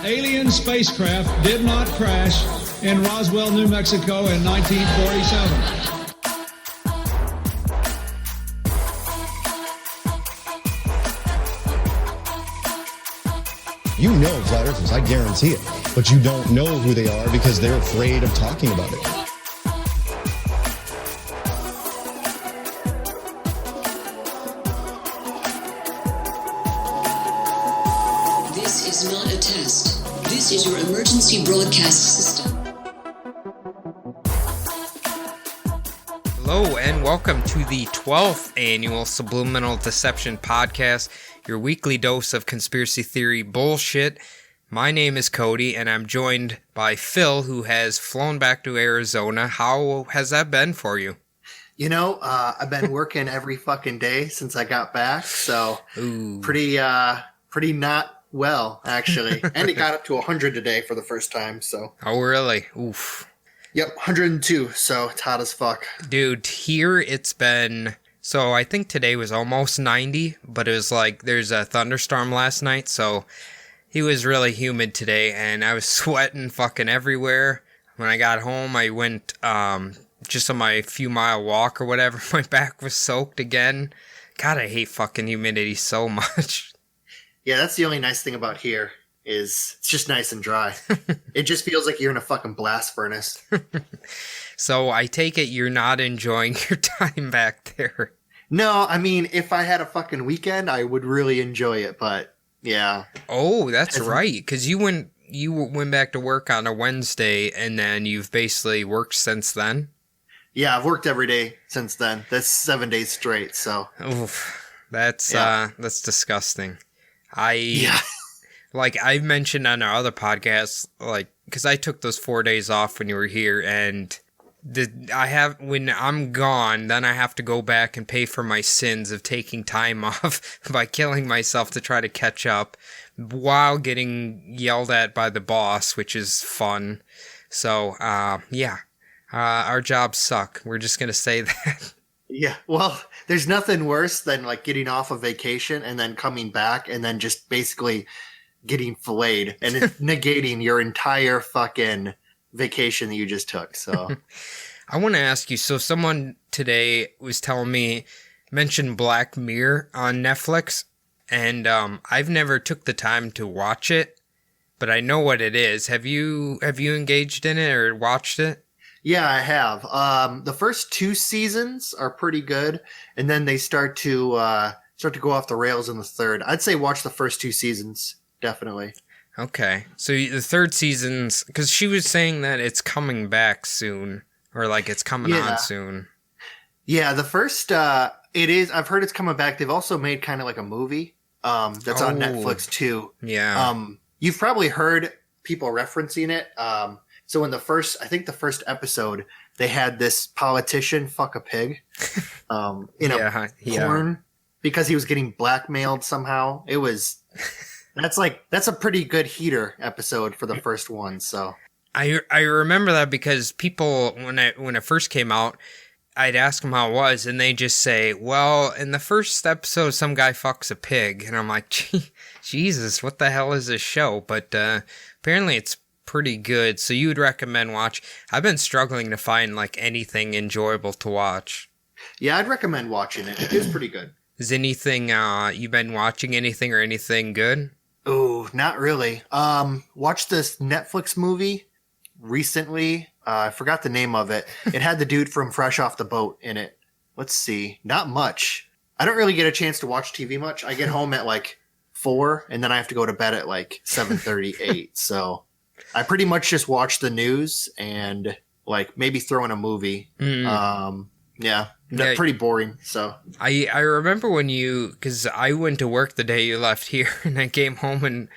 alien spacecraft did not crash in Roswell, New Mexico in 1947. You know flat earthers, I guarantee it. But you don't know who they are because they're afraid of talking about it. This is not a test. This is your emergency broadcast system. Hello and welcome to the 12th annual Subliminal Deception Podcast, your weekly dose of conspiracy theory bullshit. My name is Cody and I'm joined by Phil, who has flown back to Arizona. How has that been for you? You know, I've been working every fucking day since I got back, so pretty not well, actually. And it got up to 100 today for the first time, so. Oh, really? Oof. Yep, 102, so it's hot as fuck. Dude, here it's been... So I think today was almost 90, but it was like there's a thunderstorm last night, so it was really humid today, and I was sweating fucking everywhere. When I got home, I went just on my few mile walk or whatever. My back was soaked again. God, I hate fucking humidity so much. Yeah, that's the only nice thing about here, is it's just nice and dry. It just feels like you're in a fucking blast furnace. So I take it you're not enjoying your time back there. No, I mean, if I had a fucking weekend, I would really enjoy it, but yeah. Oh, that's right, because you went back to work on a Wednesday, and then you've basically worked since then? Yeah, I've worked every day since then. That's 7 days straight, so. Oof, that's disgusting. Yeah. Like I've mentioned on our other podcasts, like, because I took those 4 days off when you were here, and when I'm gone, then I have to go back and pay for my sins of taking time off by killing myself to try to catch up while getting yelled at by the boss, which is fun. So, our jobs suck. We're just going to say that. Yeah, well, there's nothing worse than like getting off a vacation and then coming back and then just basically getting filleted and negating your entire fucking vacation that you just took. So I want to ask you, so someone today was telling me, mentioned Black Mirror on Netflix, and I've never took the time to watch it, but I know what it is. Have you engaged in it or watched it? Yeah, I have. The first 2 seasons are pretty good, and then they start to go off the rails in the third. I'd say watch the first 2 seasons, definitely. Okay, so the third season's, because she was saying that it's coming back soon, or like it's coming on soon. Yeah, the first, it is, I've heard it's coming back. They've also made kind of like a movie that's on Netflix too. Yeah. You've probably heard people referencing it. So in the first episode, they had this politician fuck a pig in a porn because he was getting blackmailed somehow. It was... That's a pretty good heater episode for the first one. So I remember that because people, when it first came out, I'd ask them how it was, and they just say, "Well, in the first episode, some guy fucks a pig," and I'm like, Jesus, what the hell is this show? But apparently, it's pretty good. So you would recommend watch? I've been struggling to find like anything enjoyable to watch. Yeah, I'd recommend watching it. It is pretty good. Is anything you've been watching anything or anything good? Oh, not really. Watched this Netflix movie recently. I forgot the name of it. It had the dude from Fresh Off the Boat in it. Let's see. Not much. I don't really get a chance to watch TV much. I get home at like 4 and then I have to go to bed at like 7:38. So I pretty much just watch the news and like maybe throw in a movie. Yeah. Pretty boring. So I remember when because I went to work the day you left here, and I came home and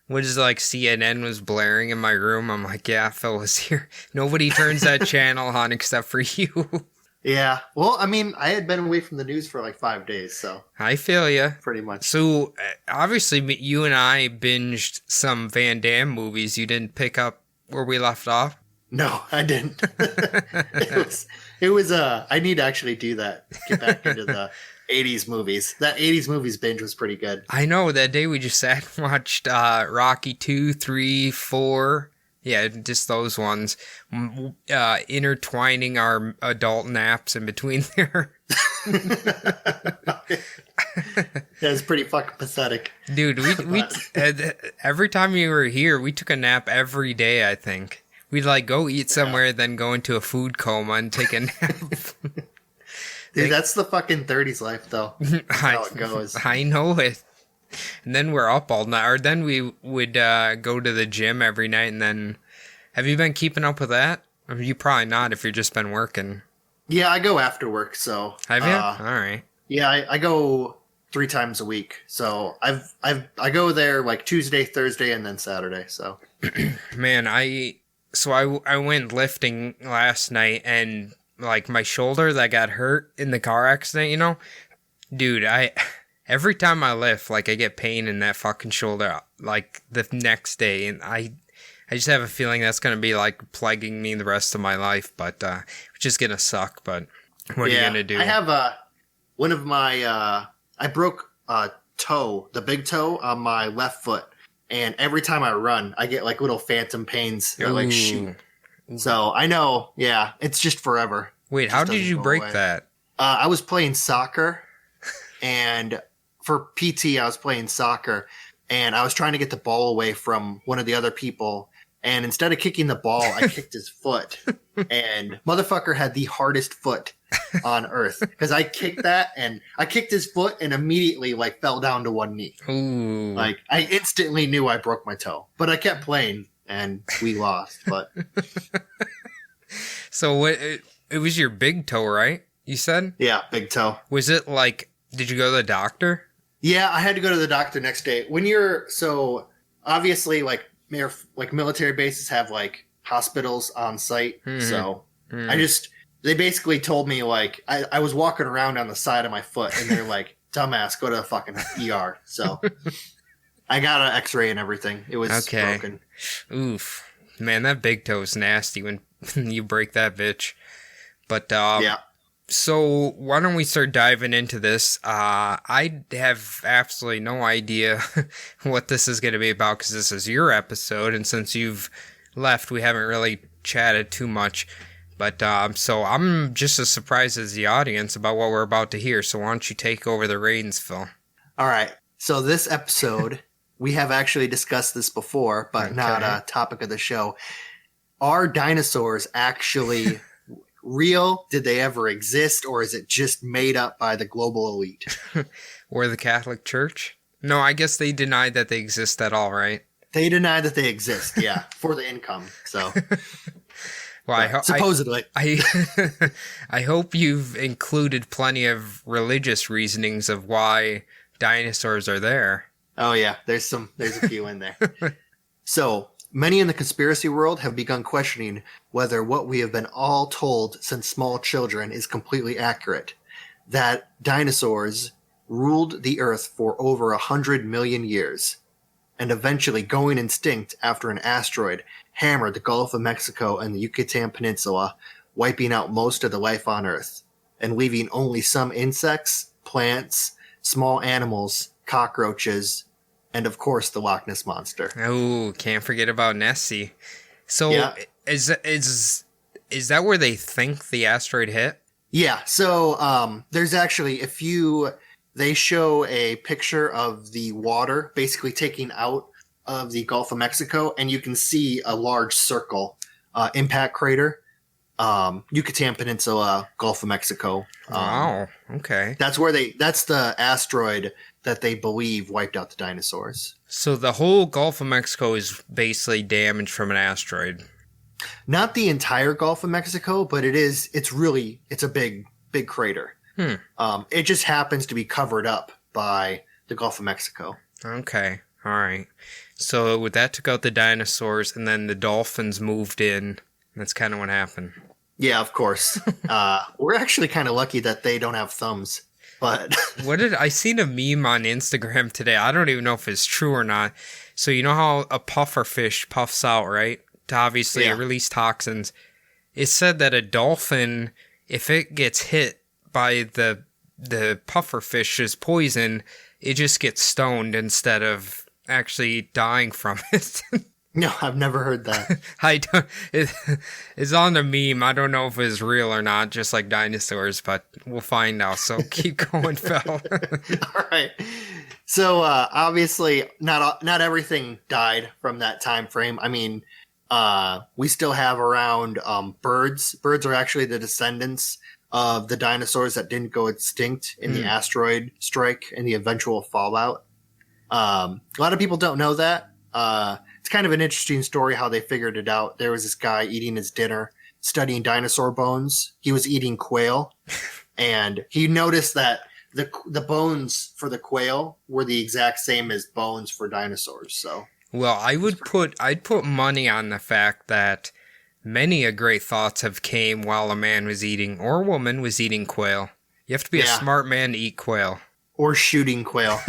was like CNN was blaring in my room. I'm like, yeah, Phil was here. Nobody turns that channel on except for you. Yeah. Well, I mean, I had been away from the news for like 5 days, so I feel you. Pretty much. So obviously, you and I binged some Van Damme movies. You didn't pick up where we left off. No, I didn't. It was I need to actually do that. Get back into '80s movies. That '80s movies binge was pretty good. I know that day we just sat and watched Rocky 2, 3, 4. Yeah, just those ones. Intertwining our adult naps in between there. Yeah, it's pretty fucking pathetic. Dude, we every time you were here, we took a nap every day, I think. We'd like go eat somewhere, then go into a food coma and take a nap. Dude, that's the fucking 30s life, though. That's how it goes. I know it. And then we're up all night. Or then we would go to the gym every night. And then, have you been keeping up with that? I mean, you probably not if you've just been working. Yeah, I go after work, so. Have you? All right. Yeah, I go 3 times a week. So I go there like Tuesday, Thursday, and then Saturday. So. Man, I went lifting last night, and like my shoulder that got hurt in the car accident, you know, dude, every time I lift, like I get pain in that fucking shoulder, like the next day, and I just have a feeling that's gonna be like plaguing me the rest of my life, but which is gonna suck. But what are you gonna do? I have one of my I broke a toe, the big toe on my left foot, and every time I run, I get like little phantom pains that like shoot. So I know, yeah, it's just forever. Wait, how did you break that? I was playing soccer, and for PT, I was playing soccer, and I was trying to get the ball away from one of the other people, and instead of kicking the ball, I kicked his foot, and motherfucker had the hardest foot on earth, because I kicked that, and I kicked his foot, and immediately like fell down to one knee. Ooh. Like I instantly knew I broke my toe, but I kept playing. And we lost, but. So what? It was your big toe, right? You said? Yeah, big toe. Was it like, did you go to the doctor? Yeah, I had to go to the doctor next day. When you're, so obviously like military bases have like hospitals on site. Mm-hmm. So they basically told me like, I was walking around on the side of my foot and they're like, dumbass, go to the fucking ER. So I got an x-ray and everything. It was broken. Oof. Man, that big toe is nasty when you break that bitch. But, yeah. So why don't we start diving into this? I have absolutely no idea what this is going to be about because this is your episode. And since you've left, we haven't really chatted too much. But, so I'm just as surprised as the audience about what we're about to hear. So why don't you take over the reins, Phil? All right. So this episode... We have actually discussed this before, but not a topic of the show. Are dinosaurs actually real? Did they ever exist? Or is it just made up by the global elite? Or the Catholic Church? No, I guess they denied that they exist at all, right? They deny that they exist, yeah, for the income. So, well, supposedly. I hope you've included plenty of religious reasonings of why dinosaurs are there. Oh yeah, there's a few in there. So, many in the conspiracy world have begun questioning whether what we have been all told since small children is completely accurate. That dinosaurs ruled the earth for over 100 million years, and eventually going extinct after an asteroid hammered the Gulf of Mexico and the Yucatan Peninsula, wiping out most of the life on Earth, and leaving only some insects, plants, small animals, cockroaches, and of course the Loch Ness Monster. Oh, can't forget about Nessie. So yeah. Is that where they think the asteroid hit? Yeah, so there's actually they show a picture of the water basically taking out of the Gulf of Mexico, and you can see a large circle, impact crater, Yucatan Peninsula, Gulf of Mexico. Wow, okay. That's the asteroid that they believe wiped out the dinosaurs. So the whole Gulf of Mexico is basically damaged from an asteroid. Not the entire Gulf of Mexico, but it's a big crater. It just happens to be covered up by the Gulf of Mexico. Okay. All right. So with that took out the dinosaurs, and then the dolphins moved in. That's kind of what happened. Yeah, of course. We're actually kind of lucky that they don't have thumbs. But I seen a meme on Instagram today. I don't even know if it's true or not. So you know how a puffer fish puffs out, right? To obviously release toxins. It said that a dolphin, if it gets hit by the the pufferfish's poison, it just gets stoned instead of actually dying from it. No, I've never heard that. I don't. It's on the meme. I don't know if it's real or not. Just like dinosaurs, but we'll find out. So keep going, Phil. All right. So obviously, not everything died from that time frame. I mean, we still have around birds. Birds are actually the descendants of the dinosaurs that didn't go extinct in the asteroid strike and the eventual fallout. A lot of people don't know that. It's kind of an interesting story how they figured it out. There was this guy eating his dinner, studying dinosaur bones. He was eating quail, and he noticed that the bones for the quail were the exact same as bones for dinosaurs. So, well, I'd put money on the fact that many a great thoughts have came while a man was eating or a woman was eating quail. You have to be a smart man to eat quail or shooting quail.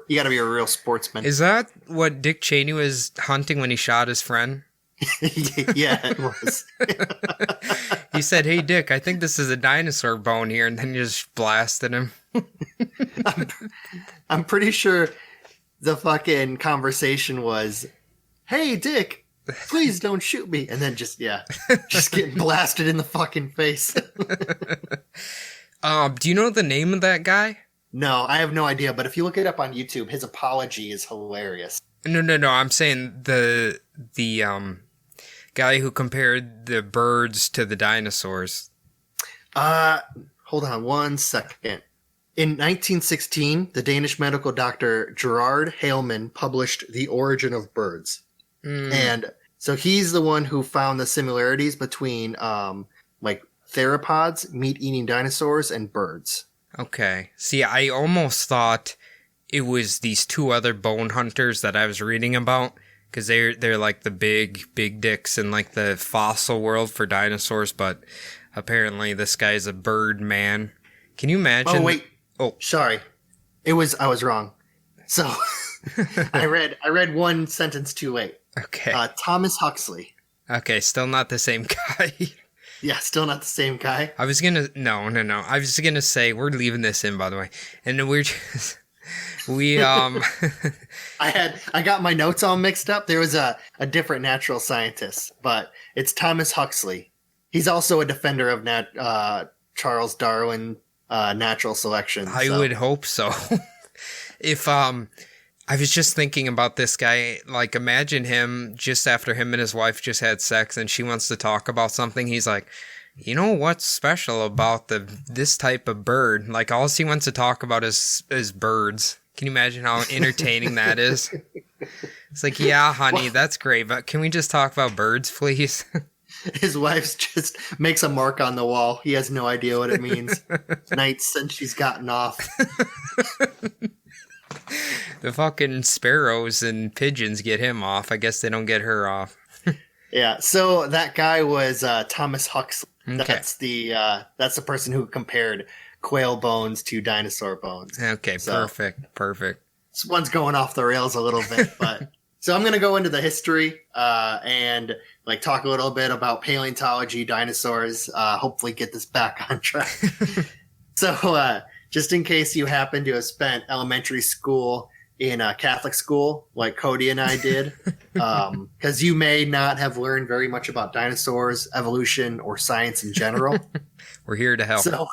You got to be a real sportsman. Is that what Dick Cheney was hunting when he shot his friend? Yeah, it was. He said, "Hey, Dick, I think this is a dinosaur bone here," and then he just blasted him. I'm pretty sure the fucking conversation was, "Hey, Dick, please don't shoot me," and then just getting blasted in the fucking face. Do you know the name of that guy? No, I have no idea. But if you look it up on YouTube, his apology is hilarious. No. I'm saying the guy who compared the birds to the dinosaurs. Hold on 1 second. In 1916, the Danish medical doctor Gerard Haleman published The Origin of Birds. And so he's the one who found the similarities between like theropods, meat-eating dinosaurs, and birds. Okay. See, I almost thought it was these two other bone hunters that I was reading about, because they're like the big dicks in like the fossil world for dinosaurs, but apparently this guy's a bird man. Can you imagine? Oh, wait. Oh, sorry. I was wrong. So I read one sentence too late. Okay. Thomas Huxley. Okay, still not the same guy. Yeah, still not the same guy. I was gonna I was gonna say we're leaving this in, by the way, and I got my notes all mixed up. There was a different natural scientist, but it's Thomas Huxley. He's also a defender of Charles Darwin natural selection. I would hope so. If I was just thinking about this guy, like imagine him just after him and his wife just had sex and she wants to talk about something. He's like, you know what's special about this type of bird? Like all he wants to talk about is birds. Can you imagine how entertaining that is? It's like, yeah, honey, that's great, but can we just talk about birds, please? His wife just makes a mark on the wall. He has no idea what it means. Nights since she's gotten off. The fucking sparrows and pigeons get him off. I guess they don't get her off. Yeah, so that guy was Thomas Huxley. Okay. That's the person who compared quail bones to dinosaur bones. Okay, so, perfect. This one's going off the rails a little bit, but so I'm going to go into the history and like talk a little bit about paleontology, dinosaurs. Hopefully, get this back on track. So, just in case you happen to have spent elementary school in a Catholic school like Cody and I did, because you may not have learned very much about dinosaurs, evolution, or science in general. We're here to help. So,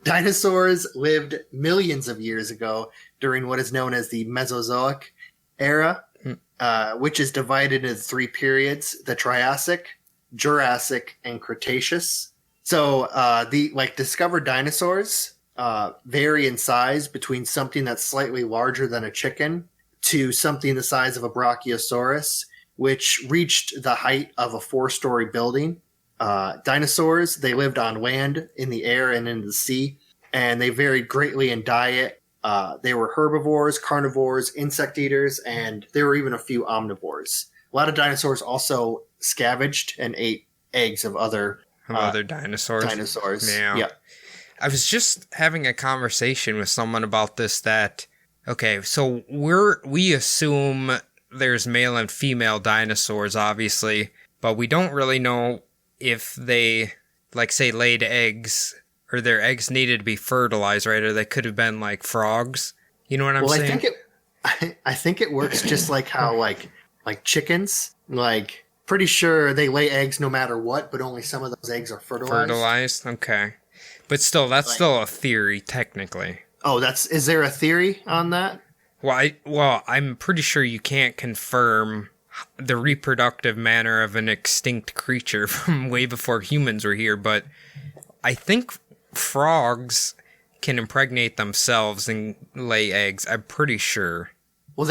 dinosaurs lived millions of years ago during what is known as the Mesozoic era, which is divided into three periods: the Triassic, Jurassic, and Cretaceous. So, the discovered dinosaurs vary in size between something that's slightly larger than a chicken to something the size of a brachiosaurus, which reached the height of a 4-story building. Dinosaurs, they lived on land, in the air, and in the sea, and they varied greatly in diet. They were herbivores, carnivores, insect eaters, and there were even a few omnivores. A lot of dinosaurs also scavenged and ate eggs of other dinosaurs. Yeah. Yep. I was just having a conversation with someone about this so we assume there's male and female dinosaurs, obviously, but we don't really know if they, like, say, laid eggs or their eggs needed to be fertilized, right? Or they could have been like frogs. You know what I'm saying? I think it works just like how like chickens, like pretty sure they lay eggs no matter what, but only some of those eggs are fertilized. Okay. But still, that's still a theory, technically. Oh, is there a theory on that? Well, I'm pretty sure you can't confirm the reproductive manner of an extinct creature from way before humans were here, but I think frogs can impregnate themselves and lay eggs. I'm pretty sure. Well,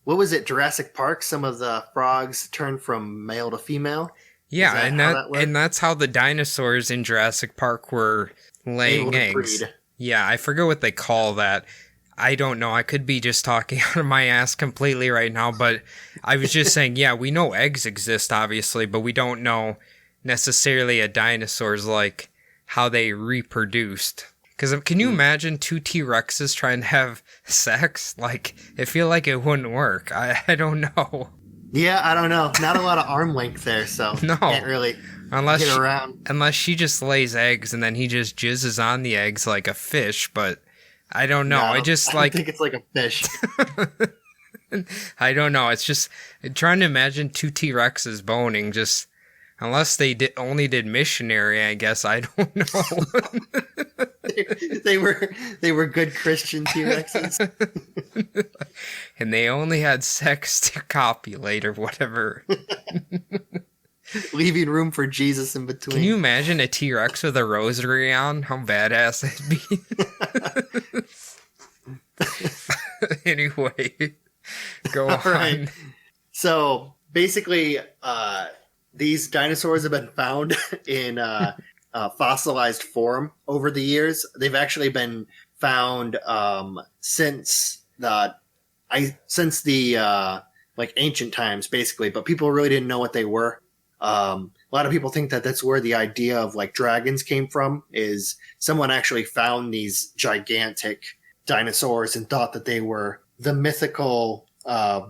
what was it, Jurassic Park? Some of the frogs turned from male to female? Yeah, and that's how the dinosaurs in Jurassic Park were laying eggs. Breed. Yeah, I forget what they call that. I don't know. I could be just talking out of my ass completely right now, but I was just saying, yeah, we know eggs exist, obviously, but we don't know necessarily a dinosaur's like how they reproduced. Because can you imagine two T-Rexes trying to have sex? Like, I feel like it wouldn't work. I don't know. Yeah, I don't know. Not a lot of arm length there, so no. Can't really get around. Unless she just lays eggs and then he just jizzes on the eggs like a fish, but I don't know. I think it's like a fish. I don't know. It's just trying to imagine two T-Rexes boning, just unless they only did missionary, I guess. I don't know. they were good Christian T-Rexes. And they only had sex to copulate or whatever. Leaving room for Jesus in between. Can you imagine a T-Rex with a rosary on? How badass that'd be. Anyway, go on. Right. So basically, these dinosaurs have been found in fossilized form over the years. They've actually been found since the like ancient times, basically. But people really didn't know what they were. A lot of people think that that's where the idea of like dragons came from. Is someone actually found these gigantic dinosaurs and thought that they were the mythical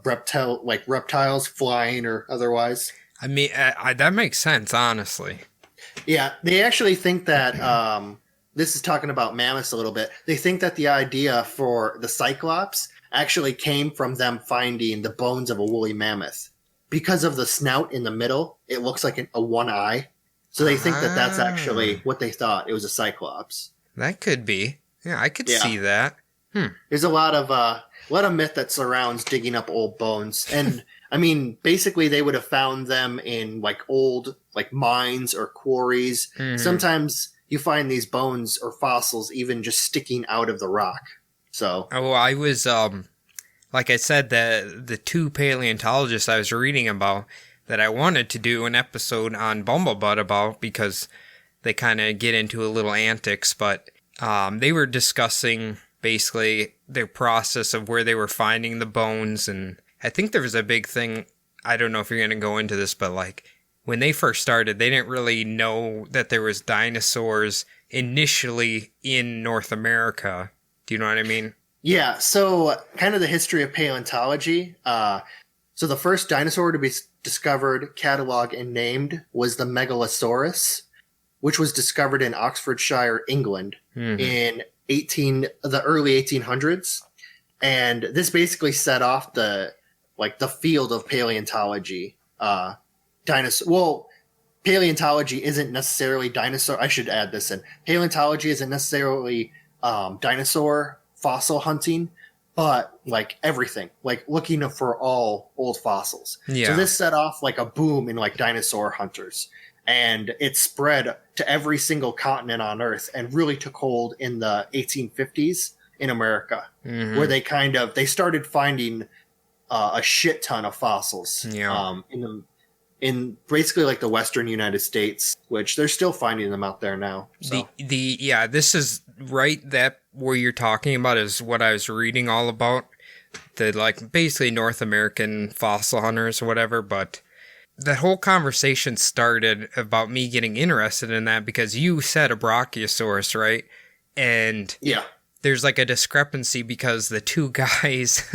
reptiles flying or otherwise. I mean, that makes sense, honestly. Yeah, they actually think that this is talking about mammoths a little bit. They think that the idea for the Cyclops actually came from them finding the bones of a woolly mammoth. Because of the snout in the middle, it looks like a one eye. So they think that that's actually what they thought. It was a Cyclops. That could be. Yeah, I could see that. There's a lot of myth that surrounds digging up old bones. And I mean, basically they would have found them in like old like mines or quarries. Mm-hmm. Sometimes you find these bones or fossils even just sticking out of the rock. So I was like I said, the two paleontologists I was reading about that I wanted to do an episode on Bumblebutt about because they kind of get into a little antics, but they were discussing basically their process of where they were finding the bones, and I think there was a big thing, I don't know if you're going to go into this, but like when they first started, they didn't really know that there was dinosaurs initially in North America. Do you know what I mean? Yeah, so kind of the history of paleontology. So the first dinosaur to be discovered, cataloged, and named was the Megalosaurus, which was discovered in Oxfordshire, England, in the early 1800s. And this basically set off the field of paleontology. Paleontology isn't necessarily dinosaur. I should add this in. Paleontology isn't necessarily dinosaur fossil hunting, but like everything, like looking for all old fossils. Yeah. So this set off like a boom in like dinosaur hunters, and it spread to every single continent on Earth and really took hold in the 1850s in America, where they started finding a shit ton of fossils in basically like the Western United States, which they're still finding them out there now. So. This is right, that where you're talking about is what I was reading all about, the like basically North American fossil hunters or whatever. But that whole conversation started about me getting interested in that because you said a Brachiosaurus, right? And yeah, there's like a discrepancy because the two guys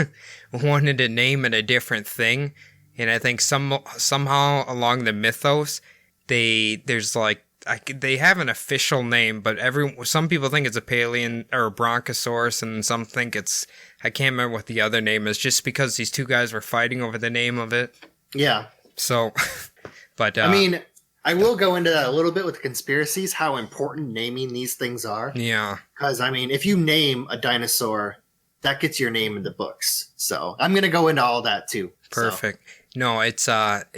wanted to name it a different thing. And I think somehow along the mythos, there's like they have an official name, but some people think it's a Paleon or a Bronchosaurus, and some think it's, I can't remember what the other name is, just because these two guys were fighting over the name of it. Yeah. So, but I mean, I will go into that a little bit with conspiracies, how important naming these things are. Yeah. Because, I mean, if you name a dinosaur, that gets your name in the books. So I'm going to go into all that too. Perfect. No, it's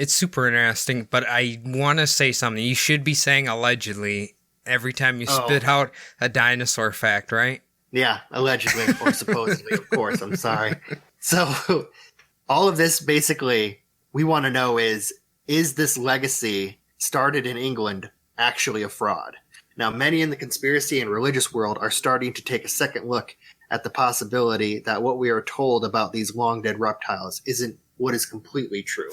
super interesting, but I want to say something. You should be saying allegedly every time you spit out a dinosaur fact, right? Yeah, allegedly or supposedly, of course. I'm sorry. So all of this basically we want to know is this legacy started in England actually a fraud? Now, many in the conspiracy and religious world are starting to take a second look at the possibility that what we are told about these long dead reptiles isn't what is completely true.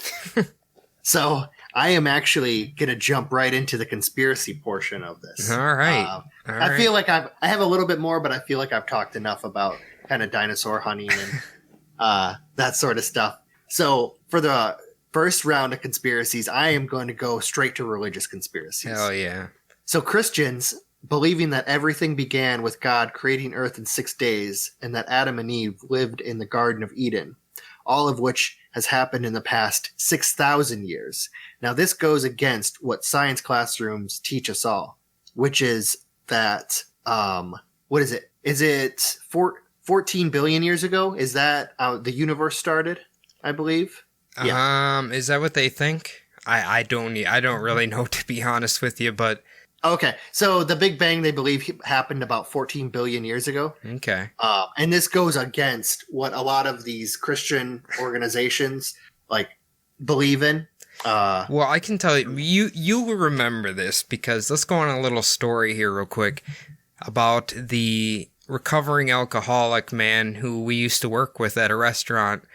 So I am actually going to jump right into the conspiracy portion of this. All right. I feel like I have a little bit more, but I feel like I've talked enough about kind of dinosaur hunting and that sort of stuff. So for the first round of conspiracies, I am going to go straight to religious conspiracies. Hell yeah. So Christians, believing that everything began with God creating earth in 6 days and that Adam and Eve lived in the Garden of Eden, all of which has happened in the past 6,000 years. Now, this goes against what science classrooms teach us all, which is that, what is it? Is it 14 billion years ago? Is that the universe started, I believe? Yeah. Is that what they think? I don't really know, to be honest with you, but... Okay, so the Big Bang, they believe, happened about 14 billion years ago. Okay. And this goes against what a lot of these Christian organizations believe in. Well, I can tell you will remember this, because let's go on a little story here real quick about the recovering alcoholic man who we used to work with at a restaurant.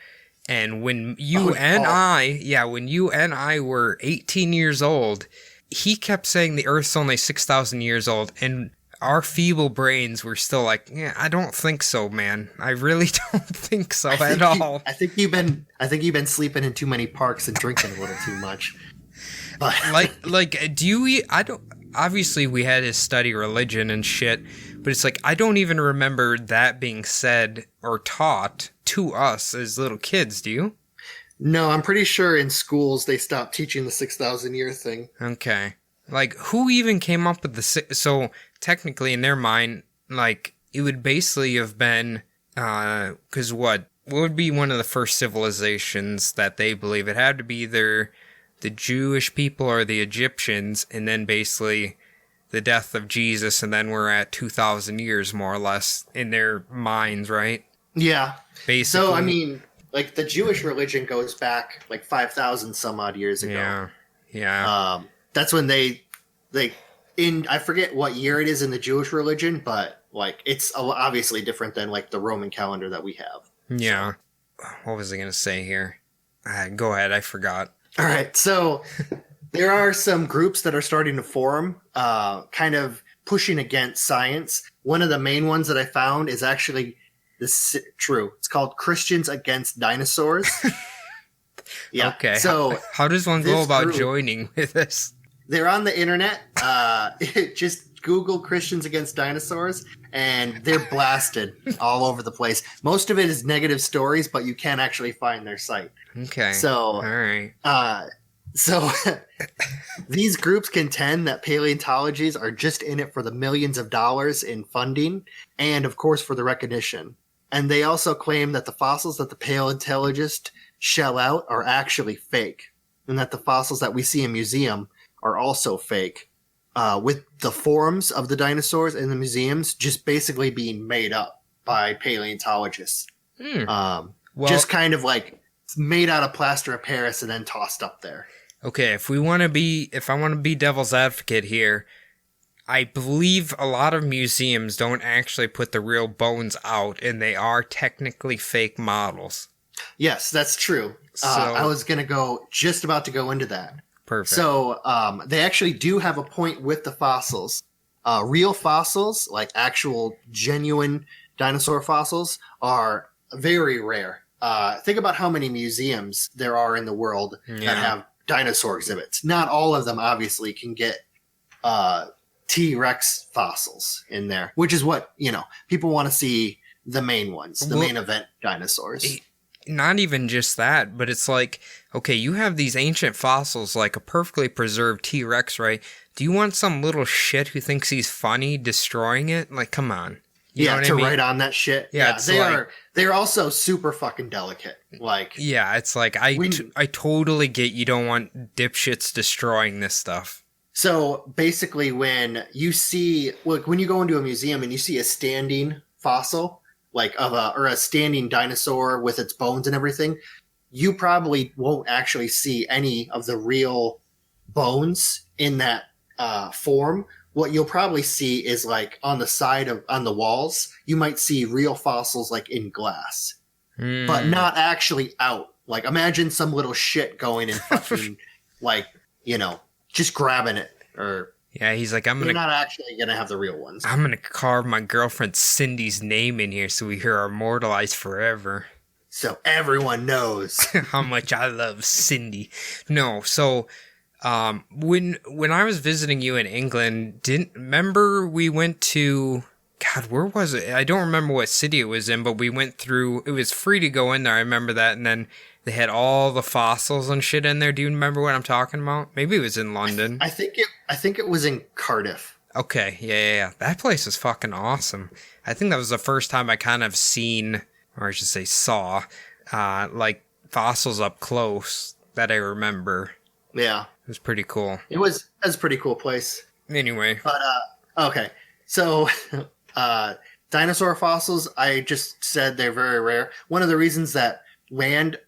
And when you and I were 18 years old, he kept saying the Earth's only 6,000 years old, and our feeble brains were still like, yeah, I don't think so, man. I really don't think so at all. I think you've been sleeping in too many parks and drinking a little too much. But do you? I don't. Obviously, we had to study religion and shit, but it's like I don't even remember that being said or taught to us as little kids. Do you? No, I'm pretty sure in schools they stopped teaching the 6,000 year thing. Okay. Like, who even came up with so technically in their mind, like, it would basically have been, because what would be one of the first civilizations that they believe? It had to be either the Jewish people or the Egyptians, and then basically the death of Jesus, and then we're at 2,000 years more or less in their minds, right? Yeah. Basically. So, I mean... the Jewish religion goes back 5,000 some odd years ago. Yeah. That's when they I forget what year it is in the Jewish religion, but it's obviously different than the Roman calendar that we have. Yeah. What was I going to say here? Go ahead. I forgot. All right. So there are some groups that are starting to form, kind of pushing against science. One of the main ones that I found is actually... This is true. It's called Christians Against Dinosaurs. Yeah. Okay. So how does one go about joining with this? They're on the internet. Just Google Christians Against Dinosaurs, and they're blasted all over the place. Most of it is negative stories, but you can actually find their site. Okay. So, all right. So these groups contend that paleontologies are just in it for the millions of dollars in funding, and of course for the recognition. And they also claim that the fossils that the paleontologists shell out are actually fake, and that the fossils that we see in museum are also fake, with the forms of the dinosaurs in the museums just basically being made up by paleontologists. Just kind of made out of plaster of Paris and then tossed up there. Okay, if I want to be devil's advocate here, I believe a lot of museums don't actually put the real bones out, and they are technically fake models. Yes, that's true. I was just about to go into that. Perfect. So they actually do have a point with the fossils. Real fossils, like actual genuine dinosaur fossils, are very rare. Think about how many museums there are in the world that have dinosaur exhibits. Not all of them obviously can get T-Rex fossils in there, which is what, people want to see, the main ones, the main event dinosaurs. Not even just that, but it's like, okay, you have these ancient fossils, like a perfectly preserved T-Rex, right? Do you want some little shit who thinks he's funny destroying it? Like, come on. You know what I mean? Write on that shit. Yeah, they're also super fucking delicate. Like, yeah, it's like, I totally get you don't want dipshits destroying this stuff. So basically when you go into a museum and you see a standing fossil, like or a standing dinosaur with its bones and everything, you probably won't actually see any of the real bones in that form. What you'll probably see is like on the walls, you might see real fossils like in glass, but not actually out. Like imagine some little shit going and fucking just grabbing it. Or yeah, he's like, you're not actually gonna have the real ones. I'm gonna carve my girlfriend Cindy's name in here so we hear her immortalized forever. So everyone knows how much I love Cindy. No, so when I was visiting you in England, remember we went to, God, where was it? I don't remember what city it was in, but we went through, it was free to go in there, I remember that, and then they had all the fossils and shit in there. Do you remember what I'm talking about? Maybe it was in London. I think it was in Cardiff. Okay, yeah. That place is fucking awesome. I think that was the first time I kind of seen, or I should say saw, like fossils up close that I remember. Yeah. It was pretty cool. It was a pretty cool place. Anyway. But, okay. So, dinosaur fossils, I just said they're very rare. One of the reasons that land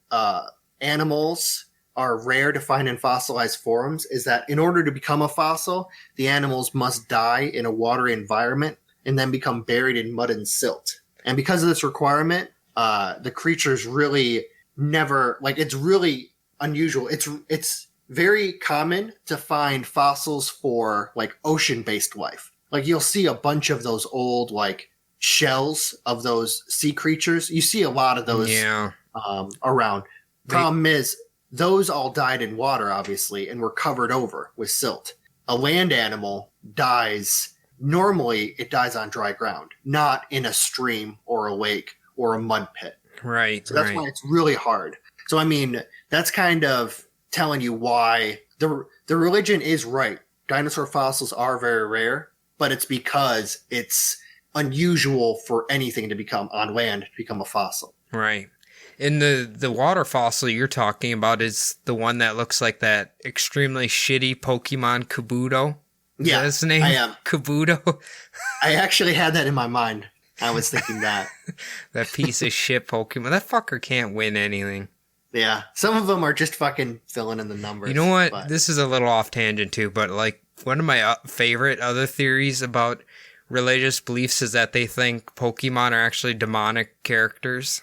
animals are rare to find in fossilized forms is that in order to become a fossil, the animals must die in a watery environment and then become buried in mud and silt. And because of this requirement, the creatures really never, like, it's really unusual. It's very common to find fossils for like ocean-based life. Like you'll see a bunch of those old like shells of those sea creatures. You see a lot of those around. Problem is, those all died in water, obviously, and were covered over with silt. A land animal dies, normally it dies on dry ground, not in a stream or a lake or a mud pit. Right. So that's why it's really hard. So, I mean, that's kind of telling you why the religion is right. Dinosaur fossils are very rare, but it's because it's unusual for anything to become on land, to become a fossil. Right. And the water fossil you're talking about is the one that looks like that extremely shitty Pokemon Kabuto. Is that his name? I am. Kabuto? I actually had that in my mind. I was thinking that. That piece of shit Pokemon. That fucker can't win anything. Yeah. Some of them are just fucking filling in the numbers. You know what? But this is a little off tangent too, but like one of my favorite other theories about religious beliefs is that they think Pokemon are actually demonic characters.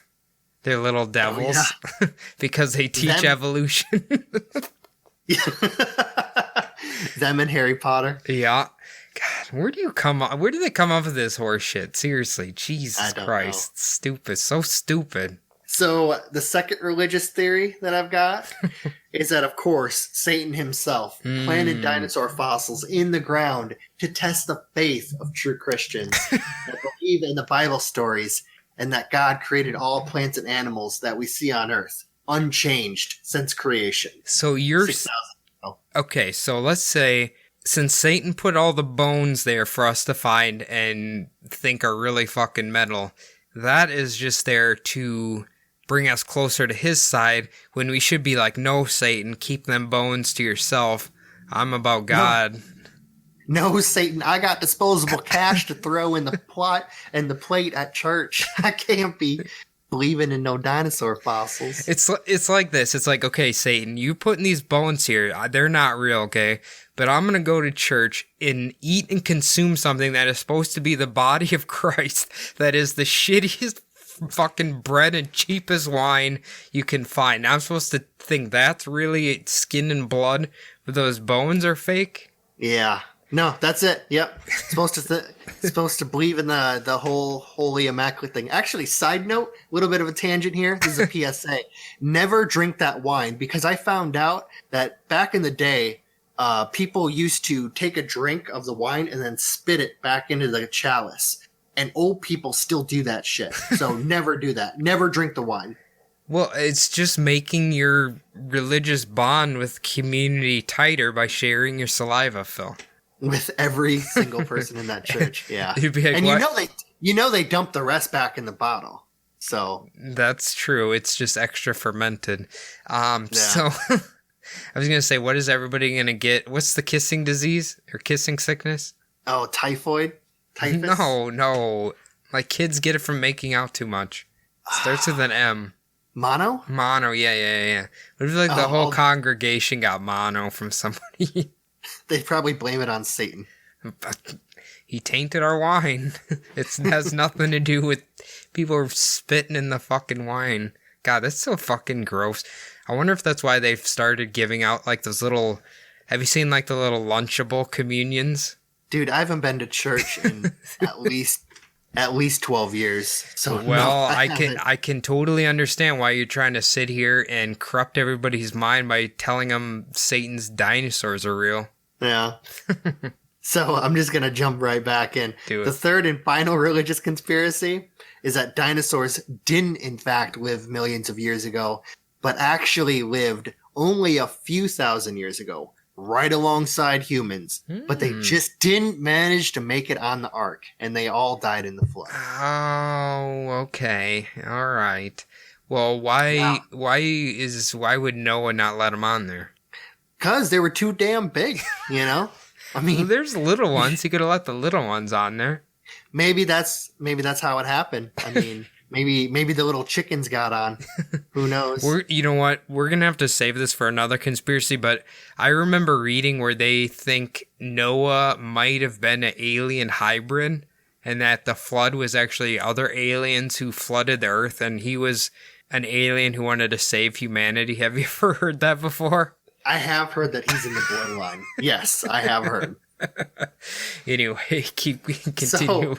They're little devils because they teach evolution. Them and Harry Potter. Yeah. God, where do they come up with this horse shit? Seriously, Jesus Christ. Know. Stupid. So stupid. So the second religious theory that I've got is that, of course, Satan himself planted dinosaur fossils in the ground to test the faith of true Christians that believe in the Bible stories and that God created all plants and animals that we see on Earth, unchanged since creation. So you're... Okay, so let's say, since Satan put all the bones there for us to find and think are really fucking metal, that is just there to bring us closer to his side when we should be like, no, Satan, keep them bones to yourself. I'm about God. No, Satan, I got disposable cash to throw in the plot and the plate at church. I can't be believing in no dinosaur fossils. It's like this. It's like, okay, Satan, you putting these bones here. They're not real, okay? But I'm going to go to church and eat and consume something that is supposed to be the body of Christ that is the shittiest fucking bread and cheapest wine you can find. Now I'm supposed to think that's really skin and blood, but those bones are fake? Yeah. No, that's it. Yep. Supposed to believe in the whole holy immaculate thing. Actually, side note, a little bit of a tangent here. This is a PSA. Never drink that wine, because I found out that back in the day, people used to take a drink of the wine and then spit it back into the chalice. And old people still do that shit. So never do that. Never drink the wine. Well, it's just making your religious bond with community tighter by sharing your saliva, Phil. With every single person in that church, yeah. You'd be like, and what? you know they dump the rest back in the bottle. So That's true. It's just extra fermented. So I was gonna say, what is everybody gonna get? What's the kissing disease or kissing sickness? Oh, typhoid? Typhus? No. My kids get it from making out too much. Starts with an M. Mono? Mono, yeah. What if like the whole congregation got mono from somebody? They'd probably blame it on Satan. But he tainted our wine. It has nothing to do with people spitting in the fucking wine. God, that's so fucking gross. I wonder if that's why they've started giving out like those little... Have you seen like the little Lunchable communions? Dude, I haven't been to church in at least 12 years. So well, no, I can totally understand why you're trying to sit here and corrupt everybody's mind by telling them Satan's dinosaurs are real. Yeah. So I'm just going to jump right back in. Do it. The third and final religious conspiracy is that dinosaurs didn't in fact live millions of years ago, but actually lived only a few thousand years ago, right alongside humans. But they just didn't manage to make it on the ark, and they all died in the flood. Oh, okay. All right. Well, why would Noah not let them on there? Because they were too damn big, you know? I mean, Well, there's little ones. He could have let the little ones on there. maybe that's how it happened. I mean, maybe the little chickens got on. Who knows? You know what? We're going to have to save this for another conspiracy, but I remember reading where they think Noah might have been an alien hybrid and that the flood was actually other aliens who flooded the earth and he was an alien who wanted to save humanity. Have you ever heard that before? I have heard that he's in the bloodline. Yes, I have heard. Anyway, continue.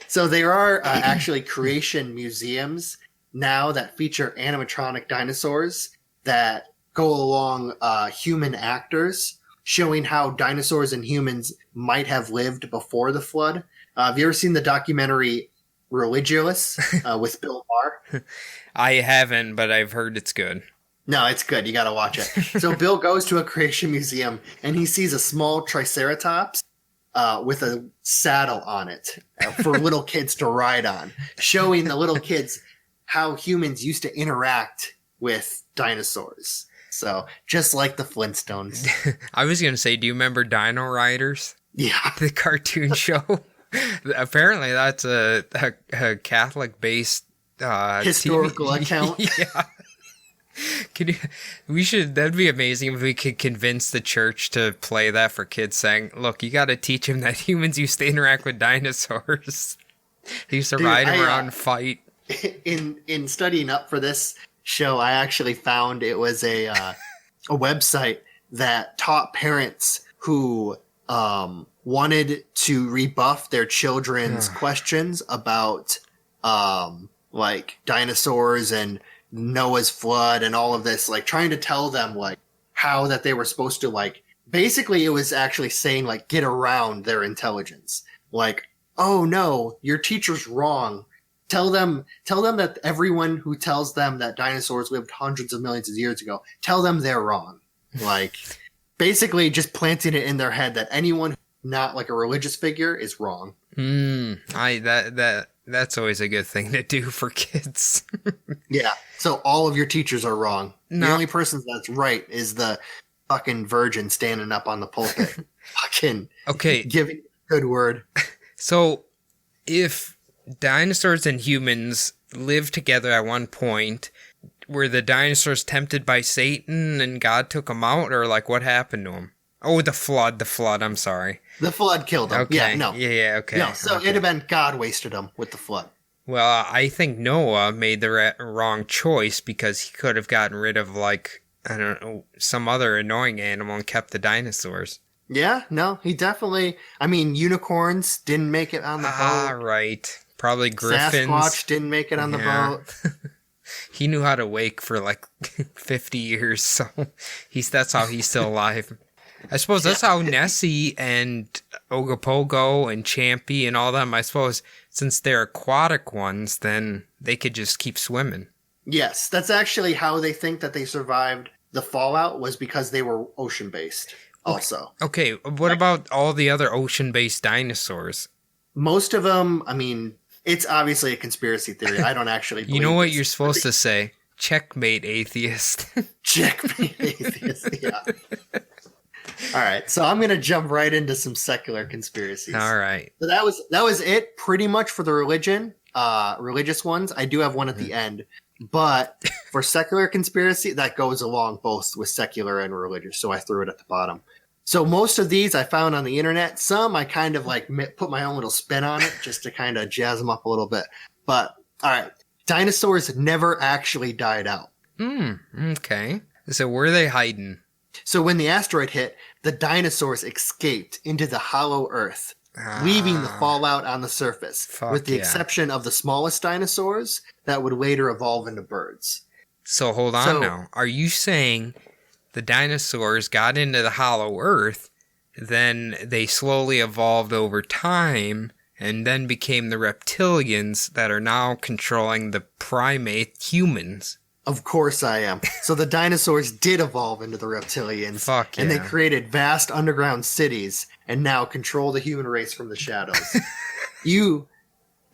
So there are actually creation museums now that feature animatronic dinosaurs that go along human actors, showing how dinosaurs and humans might have lived before the flood. Have you ever seen the documentary Religious with Bill Maher? I haven't, but I've heard it's good. No, it's good. You got to watch it. So Bill goes to a creation museum and he sees a small triceratops with a saddle on it for little kids to ride on, showing the little kids how humans used to interact with dinosaurs. So just like the Flintstones. I was going to say, do you remember Dino Riders? Yeah. The cartoon show? Apparently that's a Catholic-based Historical TV. account. Yeah. That'd be amazing if we could convince the church to play that for kids, saying, look, you got to teach them that humans used to interact with dinosaurs. They used to ride them around and fight. In studying up for this show, I actually found it was a website that taught parents who wanted to rebuff their children's questions about like dinosaurs and Noah's flood and all of this, like trying to tell them like how that they were supposed to, like, basically it was actually saying like get around their intelligence. Like, oh no, your teacher's wrong. Tell them that everyone who tells them that dinosaurs lived hundreds of millions of years ago, tell them they're wrong. Like basically just planting it in their head that anyone not like a religious figure is wrong. That's always a good thing to do for kids. Yeah. So all of your teachers are wrong. No. The only person that's right is the fucking virgin standing up on the pulpit. Fucking giving a good word. So if dinosaurs and humans lived together at one point, were the dinosaurs tempted by Satan and God took them out, or like what happened to them? Oh, the flood, I'm sorry. The flood killed them. Okay. Yeah, no. Yeah, okay. No, so it'd have been God wasted them with the flood. Well, I think Noah made the wrong choice because he could have gotten rid of, like, I don't know, some other annoying animal and kept the dinosaurs. Yeah, no, he definitely, I mean, unicorns didn't make it on the boat. Ah, right. Probably griffins. Sasquatch didn't make it on the boat. He knew how to wake for like 50 years, so that's how he's still alive. I suppose that's how Nessie and Ogopogo and Champy and all them, I suppose, since they're aquatic ones, then they could just keep swimming. Yes, that's actually how they think that they survived the fallout, was because they were ocean-based also. Okay, what about all the other ocean-based dinosaurs? Most of them, I mean, it's obviously a conspiracy theory. I don't actually believe You know what this. you're supposed to say? Checkmate, atheist. Checkmate, atheist, yeah. All right, so I'm going to jump right into some secular conspiracies. All right. So that was it pretty much for the religious ones. I do have one at the end. But for secular conspiracy, that goes along both with secular and religious, so I threw it at the bottom. So most of these I found on the internet. Some I kind of like put my own little spin on it just to kind of jazz them up a little bit. But all right, dinosaurs never actually died out. Okay. So where are they hiding? So when the asteroid hit, the dinosaurs escaped into the hollow earth, leaving the fallout on the surface, with the exception of the smallest dinosaurs that would later evolve into birds. So hold on now. Are you saying the dinosaurs got into the hollow earth, then they slowly evolved over time, and then became the reptilians that are now controlling the primate humans? Of course I am. So the dinosaurs did evolve into the reptilians. Fuck yeah. And they created vast underground cities and now control the human race from the shadows.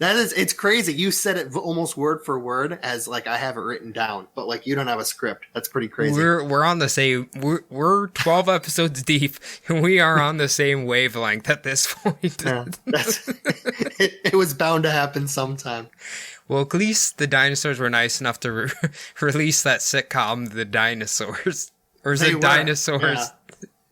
It's crazy. You said it almost word for word as like I have it written down, but like you don't have a script. That's pretty crazy. We're on the same, we're 12 episodes deep and we are on the same wavelength at this point. Yeah, it was bound to happen sometime. Well, at least the dinosaurs were nice enough to release that sitcom, The Dinosaurs. Or is it Dinosaurs? Yeah.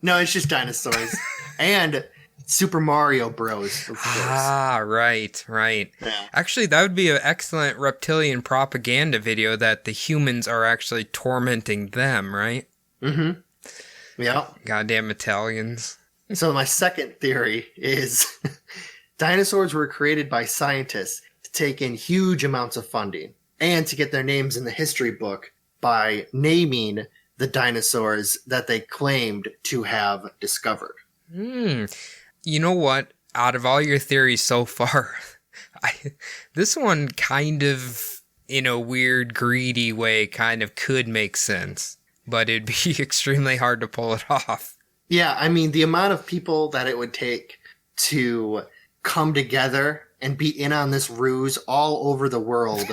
No, it's just Dinosaurs. And Super Mario Bros, of course. Ah, right. Yeah. Actually, that would be an excellent reptilian propaganda video that the humans are actually tormenting them, right? Mm-hmm. Yeah. Goddamn Italians. So my second theory is dinosaurs were created by scientists to take in huge amounts of funding and to get their names in the history book by naming the dinosaurs that they claimed to have discovered. You know what? Out of all your theories so far, this one kind of, in a weird, greedy way, kind of could make sense. But it'd be extremely hard to pull it off. Yeah, I mean, the amount of people that it would take to come together and be in on this ruse all over the world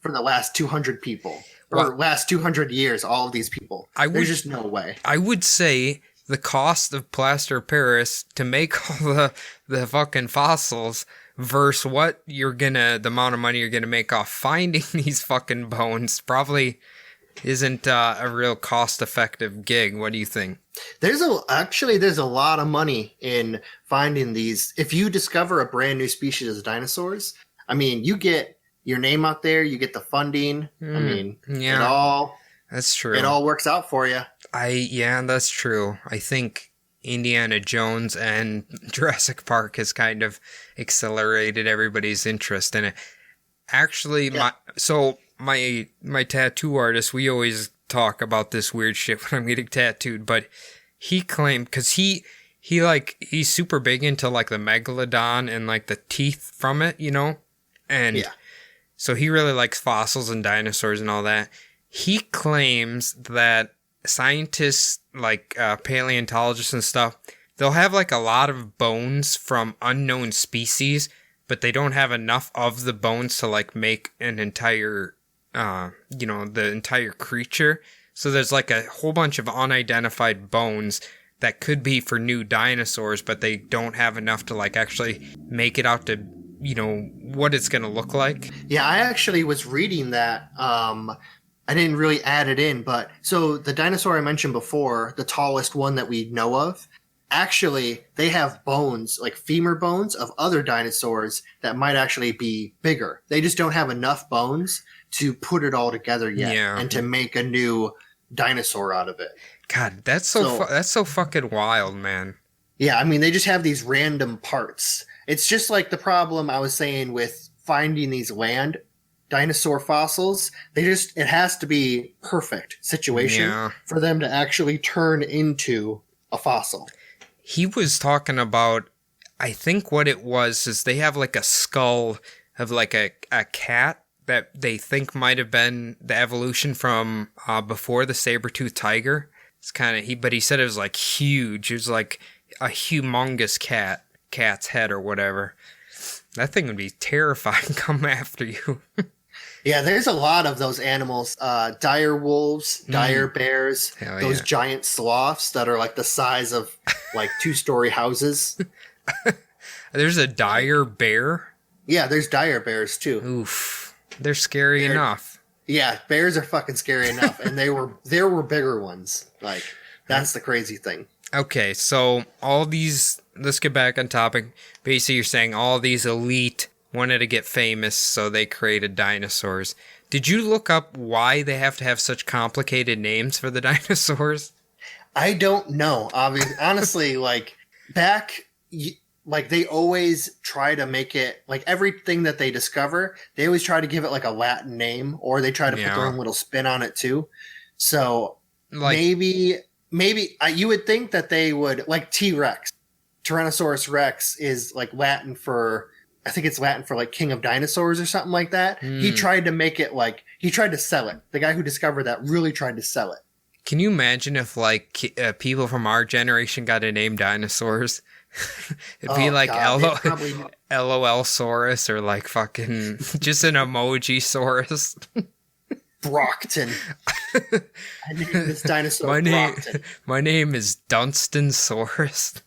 for the last 200 people. Or last 200 years, all of these people. There's just no way. I would say the cost of plaster of Paris to make all the fucking fossils versus the amount of money you're gonna make off finding these fucking bones probably isn't a real cost-effective gig. What do you think? There's a lot of money in finding these. If you discover a brand new species of dinosaurs, I mean, you get your name out there, you get the funding. I mean, that's true. It all works out for you. That's true. I think Indiana Jones and Jurassic Park has kind of accelerated everybody's interest in it. Actually, my tattoo artist, we always talk about this weird shit when I'm getting tattooed, but he claimed, because he's super big into like the megalodon and like the teeth from it, you know? And so he really likes fossils and dinosaurs and all that. He claims that scientists, like paleontologists and stuff, they'll have like a lot of bones from unknown species, but they don't have enough of the bones to like make an entire, the entire creature. So there's like a whole bunch of unidentified bones that could be for new dinosaurs, but they don't have enough to like actually make it out to, what it's going to look like. Yeah, I actually was reading that. I didn't really add it in, but so the dinosaur I mentioned before, the tallest one that we know of, actually they have bones, like femur bones of other dinosaurs that might actually be bigger. They just don't have enough bones to put it all together yet and to make a new dinosaur out of it. God, that's so fucking wild, man. Yeah, I mean, they just have these random parts. It's just like the problem I was saying with finding these land dinosaur fossils. It has to be perfect situation for them to actually turn into a fossil. He was talking about, I think what it was is they have like a skull of like a cat that they think might have been the evolution from before the saber-toothed tiger. It's kind of, but he said it was like huge. It was like a humongous cat's head or whatever. That thing would be terrifying, come after you. Yeah, there's a lot of those animals. Dire wolves, dire bears, Hell those yeah. giant sloths that are like the size of like 2-story houses. There's a dire bear. Yeah, there's dire bears too. Oof. They're scary enough. Yeah, bears are fucking scary enough, and there were bigger ones. Like, that's the crazy thing. Okay, so all these, let's get back on topic. Basically, you're saying all these elite wanted to get famous, so they created dinosaurs. Did you look up why they have to have such complicated names for the dinosaurs? I don't know. Honestly, like like they always try to make it like everything that they discover, they always try to give it like a Latin name, or they try to put their own little spin on it too. So Like, maybe you would think that they would, like T-Rex, Tyrannosaurus Rex is like Latin for, I think it's Latin for like King of Dinosaurs or something like that. He tried to make it like, he tried to sell it. The guy who discovered that really tried to sell it. can you imagine if like people from our generation got to name dinosaurs? It'd be like LOL-saurus or like fucking just an emoji-saurus. Brockton. I named this dinosaur Brockton. My name is Dunstan-saurus.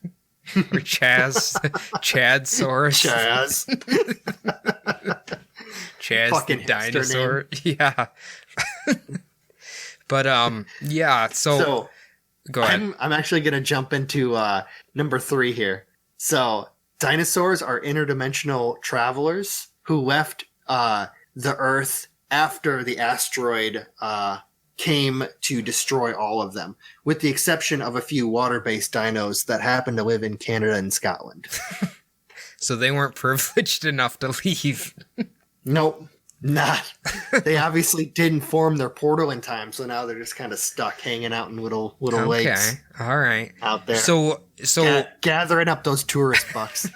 Or Chadsaurus. Chaz Fucking the hipster dinosaur. Yeah. But yeah, so go ahead. I'm actually gonna jump into number 3 here. So dinosaurs are interdimensional travelers who left the Earth after the asteroid came to destroy all of them, with the exception of a few water-based dinos that happen to live in Canada and Scotland. So they weren't privileged enough to leave. Nope, not. They obviously didn't form their portal in time, so now they're just kind of stuck hanging out in little lakes. Okay, all right. Out there. So Gathering up those tourist bucks.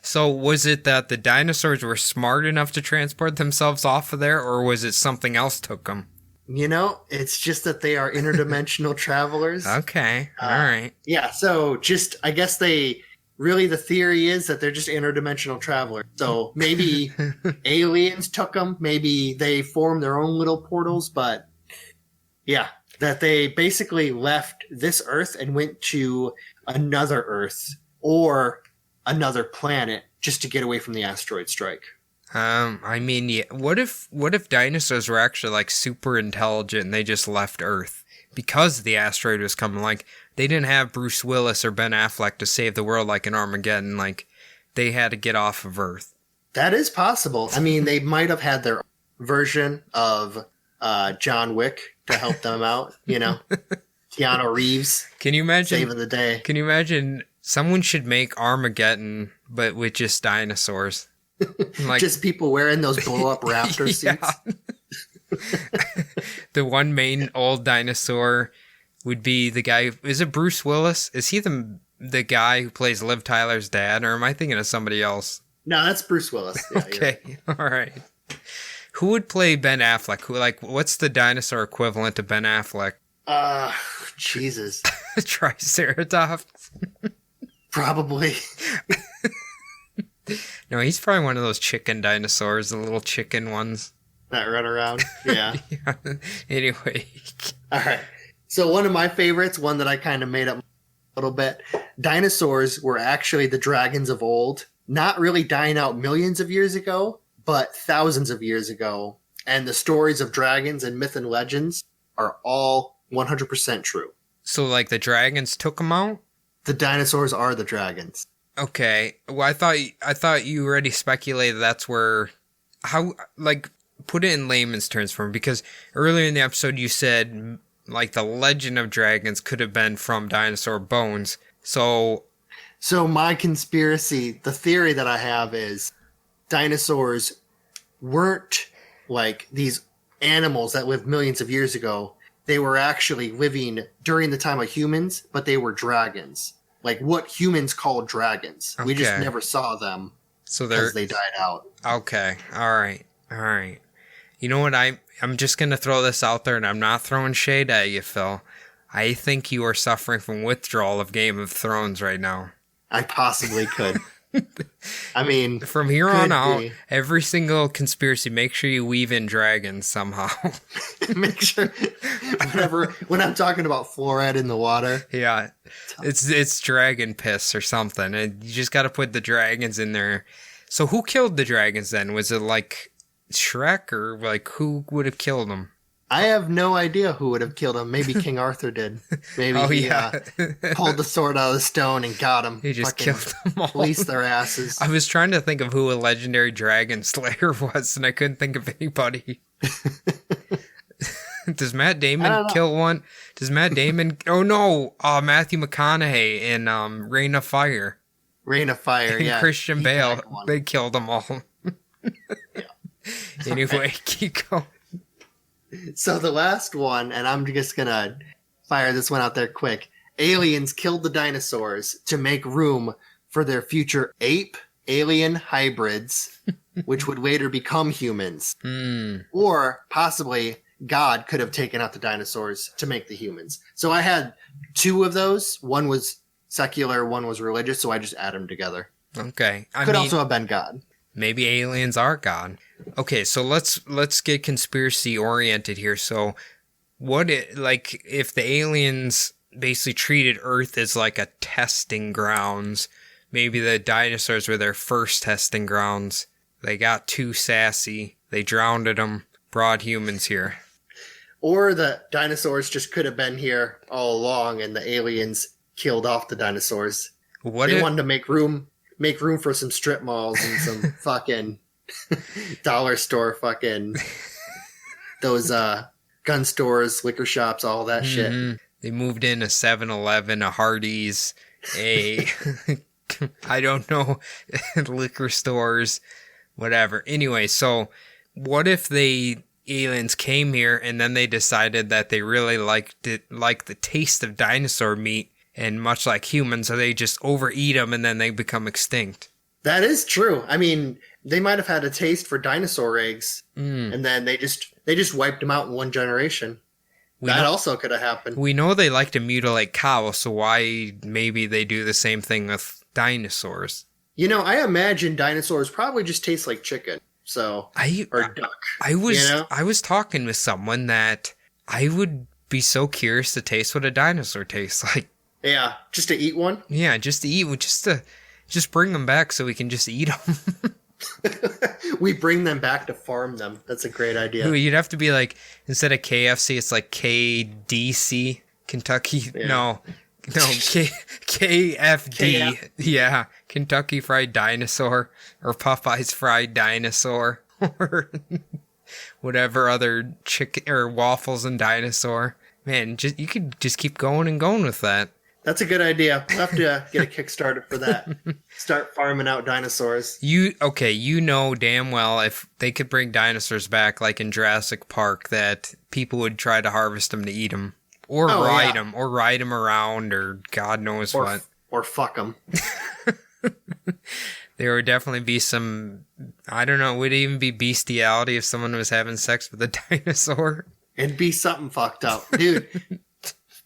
So was it that the dinosaurs were smart enough to transport themselves off of there, or was it something else took them? You know, it's just that they are interdimensional travelers. Okay, all right. Yeah, so I guess the theory is that they're just interdimensional travelers. So maybe aliens took them, maybe they formed their own little portals, but yeah, that they basically left this Earth and went to another Earth or another planet just to get away from the asteroid strike. I mean, yeah. What if dinosaurs were actually like super intelligent and they just left Earth because the asteroid was coming? Like they didn't have Bruce Willis or Ben Affleck to save the world like in Armageddon. Like they had to get off of Earth. That is possible. I mean, they might have had their version of John Wick to help them out. You know, Keanu Reeves. Can you imagine saving the day? Can you imagine? Someone should make Armageddon, but with just dinosaurs. Like, just people wearing those blow-up raptor suits. The one main old dinosaur would be the guy. Is it Bruce Willis? Is he the guy who plays Liv Tyler's dad, or am I thinking of somebody else? No, that's Bruce Willis. Yeah, okay, right. All right. Who would play Ben Affleck? What's the dinosaur equivalent to Ben Affleck? Jesus. Triceratops. Probably. No, he's probably one of those chicken dinosaurs, the little chicken ones that run around. Yeah. Yeah. Anyway. All right. So one of my favorites, one that I kind of made up a little bit. Dinosaurs were actually the dragons of old, not really dying out millions of years ago, but thousands of years ago. And the stories of dragons and myth and legends are all 100% true. So like the dragons took them out? The dinosaurs are the dragons. Okay. Well, I thought you already speculated that's where, how, like, put it in layman's terms for me, because earlier in the episode you said, like, the legend of dragons could have been from dinosaur bones. So my conspiracy, the theory that I have is dinosaurs weren't like these animals that lived millions of years ago. they were actually living during the time of humans, but they were dragons. Like what humans call dragons. We just Okay. never saw them So because they died out. Okay. All right. You know what? I'm just going to throw this out there, and I'm not throwing shade at you, Phil. I think you are suffering from withdrawal of Game of Thrones right now. I possibly could. I mean, From here on could out, be. every single conspiracy, make sure you weave in dragons somehow. Make sure when I'm talking about fluoride in the water. Yeah. It's dragon piss or something. And you just got to put the dragons in there. So who killed the dragons then? Was it like Shrek, or like who would have killed them? I have no idea who would have killed him. Maybe King Arthur did. Maybe Oh, he yeah. pulled the sword out of the stone and got him. He just Fucking killed them all. Fleeced their asses. I was trying to think of who a legendary dragon slayer was, and I couldn't think of anybody. Does Matt I Damon don't know. kill one? Does Matt Damon... Oh, no. Matthew McConaughey in Reign of Fire. Rain of Fire, And yeah. Christian He Bale. tagged one. They killed them all. Anyway, keep going. So the last one, and I'm just gonna fire this one out there quick. Aliens killed the dinosaurs to make room for their future alien hybrids, which would later become humans. Or possibly God could have taken out the dinosaurs to make the humans. So I had two of those. One was secular, one was religious, so I just add them together. Okay. I Could mean, also have been God. maybe aliens are God. Okay, so let's get conspiracy oriented here. So like if the aliens basically treated Earth as like a testing grounds, maybe the dinosaurs were their first testing grounds. They got too sassy. They drowned them, brought humans here. Or the dinosaurs just could have been here all along and the aliens killed off the dinosaurs. What They if, wanted to make room for some strip malls and some fucking dollar store fucking those gun stores, liquor shops, all that shit. they moved in a 7-Eleven, a Hardee's, a I don't know, liquor stores, whatever. Anyway, so what if the aliens came here and then they decided that they really liked the taste of dinosaur meat, and much like humans, so they just overeat them and then they become extinct? That is true. I mean, they might have had a taste for dinosaur eggs, and then they just wiped them out in one generation. That also could have happened. We know they like to mutilate cows, so why maybe they do the same thing with dinosaurs? You know, I imagine dinosaurs probably just taste like chicken. So or duck. I was you know? I was talking with someone that I would be so curious to taste what a dinosaur tastes like. Yeah, just to eat one. Yeah, just to eat, just bring them back so we can just eat them. We bring them back to farm them. That's a great idea. You'd have to be like, instead of KFC, it's like KDC, Kentucky. Yeah. No, KFD. KF. Yeah, Kentucky Fried Dinosaur or Popeye's Fried Dinosaur or whatever other chicken or waffles and dinosaur. Man, you could just keep going and going with that. That's a good idea. We'll have to get a Kickstarter for that. Start farming out dinosaurs. You know damn well if they could bring dinosaurs back, like in Jurassic Park, that people would try to harvest them to eat them, or ride them around, or God knows what. Or fuck them. There would definitely be some, I don't know, would it even be bestiality if someone was having sex with a dinosaur? It'd be something fucked up. Dude,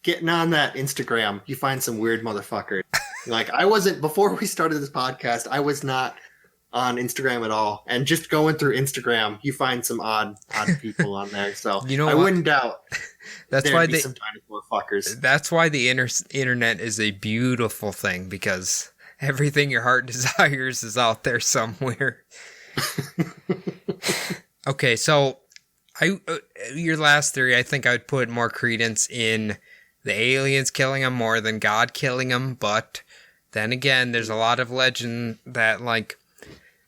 getting on that Instagram, you find some weird motherfuckers. Like, before we started this podcast, I was not on Instagram at all. And just going through Instagram, you find some odd people on there. So You know I what? wouldn't doubt That's why there'd be some dinosaur fuckers. That's why the internet is a beautiful thing, because everything your heart desires is out there somewhere. Okay, so your last theory, I think I would put more credence in the aliens killing them more than God killing them, but then again, there's a lot of legend that, like,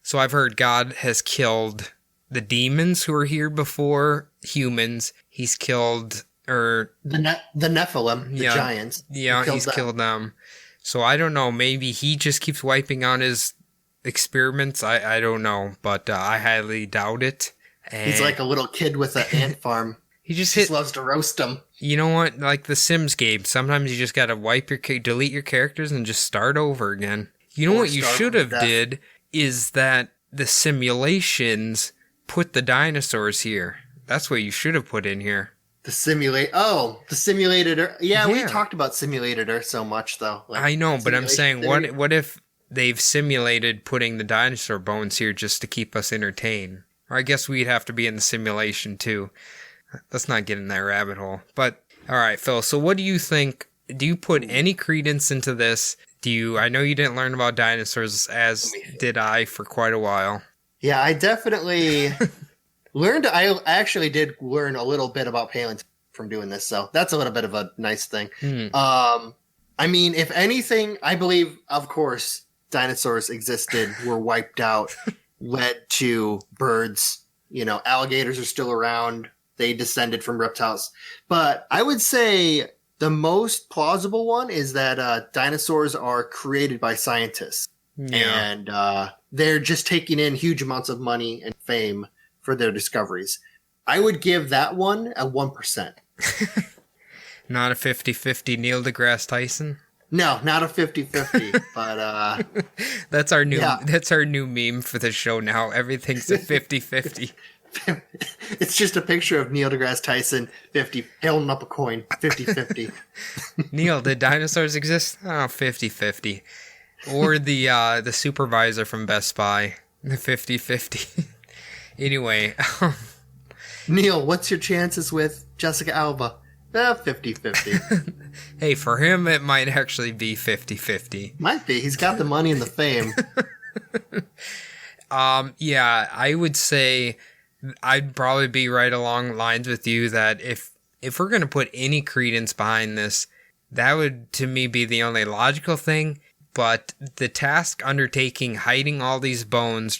so I've heard God has killed the demons who were here before humans. He's killed, or The Nephilim, the Yeah. giants. yeah, he's killed them. So I don't know, maybe he just keeps wiping out his experiments. I don't know, but I highly doubt it. And He's like a little kid with an ant farm. He just He loves to roast them. You know what? Like the Sims game, sometimes you just gotta delete your characters and just start over again. You know what you should have did is that the simulations put the dinosaurs here. That's what you should have put in here. The simulated Earth. Yeah, we talked about simulated Earth so much, though. Like, I know, but I'm saying, what if they've simulated putting the dinosaur bones here just to keep us entertained? Or I guess we'd have to be in the simulation, too. Let's not get in that rabbit hole. But, alright, Phil, so what do you think? Do you put any credence into this? I know you didn't learn about dinosaurs, as did I for quite a while. Yeah, I definitely learned. I actually did learn a little bit about paleontology from doing this, so that's a little bit of a nice thing. I mean, if anything, I believe, of course, dinosaurs existed, were wiped out, led to birds. You know, alligators are still around. They descended from reptiles. But I would say the most plausible one is that dinosaurs are created by scientists. Yeah. And they're just taking in huge amounts of money and fame for their discoveries. I would give that one a 1%. Not a 50-50 Neil deGrasse Tyson? No, not a 50-50, but that's our new meme for the show now. Everything's a 50-50. It's just a picture of Neil deGrasse Tyson, 50, holding up a coin, 50-50. Neil, did dinosaurs exist? Oh, 50-50. Or the supervisor from Best Buy, the 50-50. Anyway. Neil, what's your chances with Jessica Alba? 50-50. Hey, for him, it might actually be 50-50. Might be. He's got the money and the fame. Yeah, I would say I'd probably be right along lines with you that if we're going to put any credence behind this, that would, to me, be the only logical thing. But the task undertaking hiding all these bones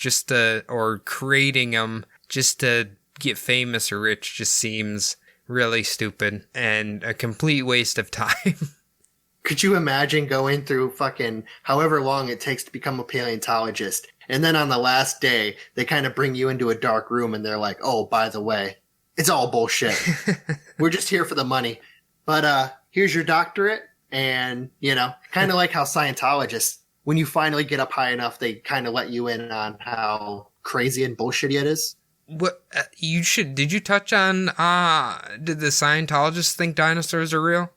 or creating them just to get famous or rich just seems really stupid and a complete waste of time. Could you imagine going through fucking however long it takes to become a paleontologist, and then on the last day they kind of bring you into a dark room and they're like, oh, by the way, it's all bullshit. We're just here for the money. But here's your doctorate. And, you know, kind of like how Scientologists, when you finally get up high enough, they kind of let you in on how crazy and bullshitty it is. What did you touch on, did the Scientologists think dinosaurs are real?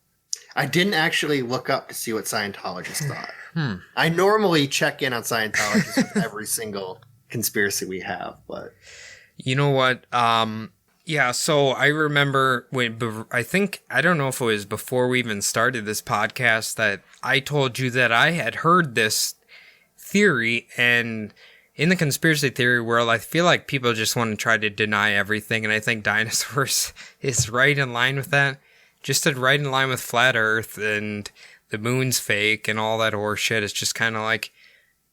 I didn't actually look up to see what Scientologists thought. I normally check in on Scientologists with every single conspiracy we have, but. You know what, yeah, so I remember I don't know if it was before we even started this podcast that I told you that I had heard this theory, and in the conspiracy theory world, I feel like people just want to try to deny everything, and I think dinosaurs is right in line with that. Just right in line with flat Earth and the moon's fake and all that horse shit. It's just kind of like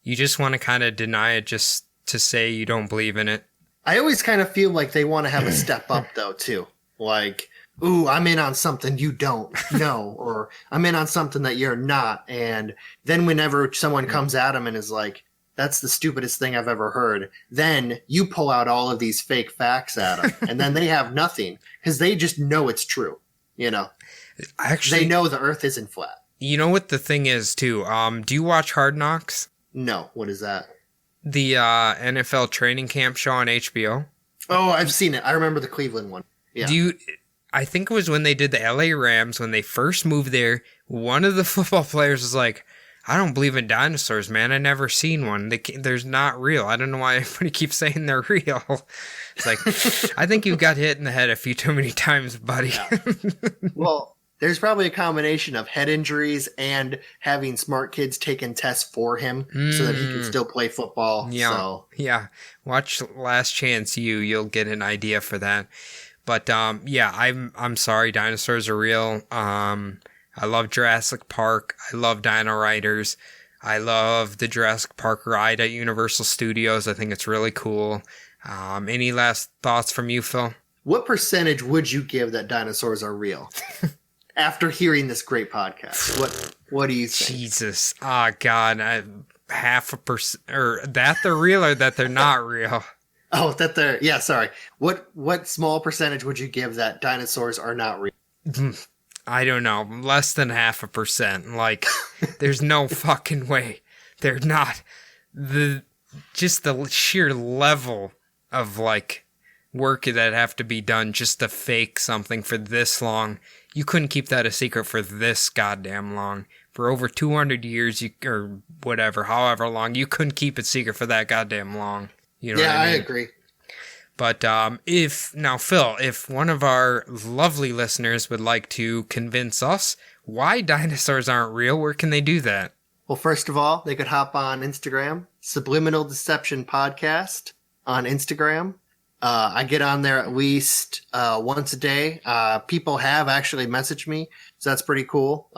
you just want to kind of deny it just to say you don't believe in it. I always kind of feel like they want to have a step up, though, too. Like, ooh, I'm in on something you don't know, or I'm in on something that you're not. And then whenever someone comes at them and is like, that's the stupidest thing I've ever heard, then you pull out all of these fake facts at them, and then they have nothing, because they just know it's true, you know? Actually, they know the Earth isn't flat. You know what the thing is, too? Do you watch Hard Knocks? No, what is that? The NFL training camp show on HBO. Oh, I've seen it. I remember the Cleveland one. Yeah. I think it was when they did the LA Rams, when they first moved there, one of the football players was like, I don't believe in dinosaurs, man. I never seen one. They're not real. I don't know why everybody keeps saying they're real. It's like, I think you got hit in the head a few too many times, buddy. Yeah. Well, there's probably a combination of head injuries and having smart kids taking tests for him so that he can still play football. Yeah. So. Yeah. Watch Last Chance U. You'll get an idea for that. But yeah, I'm sorry, dinosaurs are real. I love Jurassic Park. I love Dino Riders. I love the Jurassic Park ride at Universal Studios. I think it's really cool. Any last thoughts from you, Phil? What percentage would you give that dinosaurs are real? After hearing this great podcast, what do you think? Jesus. Oh, God. 0.5%. Or that they're real or that they're not real? Oh, that they're yeah. Sorry. What small percentage would you give that dinosaurs are not real? I don't know, less than 0.5%. Like, there's no fucking way they're not. Just the sheer level of like work that have to be done just to fake something for this long. You couldn't keep that a secret for this goddamn long. For over 200 years, or whatever, however long, you couldn't keep it secret for that goddamn long. You know what I mean? I agree. But Phil, if one of our lovely listeners would like to convince us why dinosaurs aren't real, where can they do that? Well, first of all, they could hop on Instagram, Subliminal Deception Podcast on Instagram. I get on there at least once a day. People have actually messaged me, so that's pretty cool.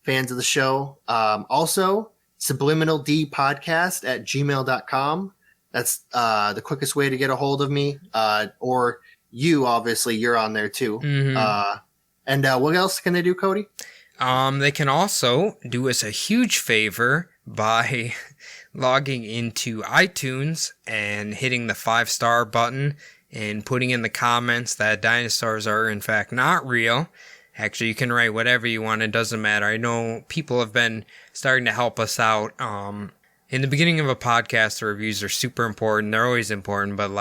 Fans of the show. Also, subliminaldpodcast@gmail.com. That's the quickest way to get a hold of me. Or you, obviously, you're on there too. Mm-hmm. And what else can they do, Cody? They can also do us a huge favor by logging into iTunes and hitting the 5-star button and putting in the comments that dinosaurs are in fact not real. Actually, you can write whatever you want. It doesn't matter. I know people have been starting to help us out. In the beginning of a podcast, the reviews are super important. They're always important, but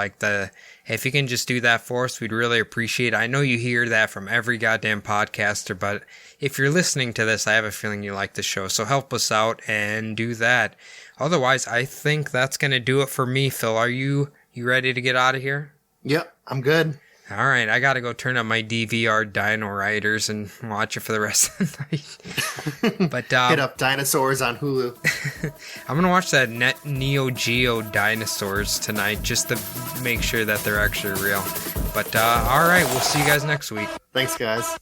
if you can just do that for us, we'd really appreciate it. I know you hear that from every goddamn podcaster, but if you're listening to this, I have a feeling you like the show. So help us out and do that. Otherwise, I think that's going to do it for me, Phil. Are you ready to get out of here? Yep, I'm good. All right, I got to go turn up my DVR Dino Riders and watch it for the rest of the night. But hit up Dinosaurs on Hulu. I'm going to watch that Neo Geo Dinosaurs tonight just to make sure that they're actually real. But all right, we'll see you guys next week. Thanks, guys.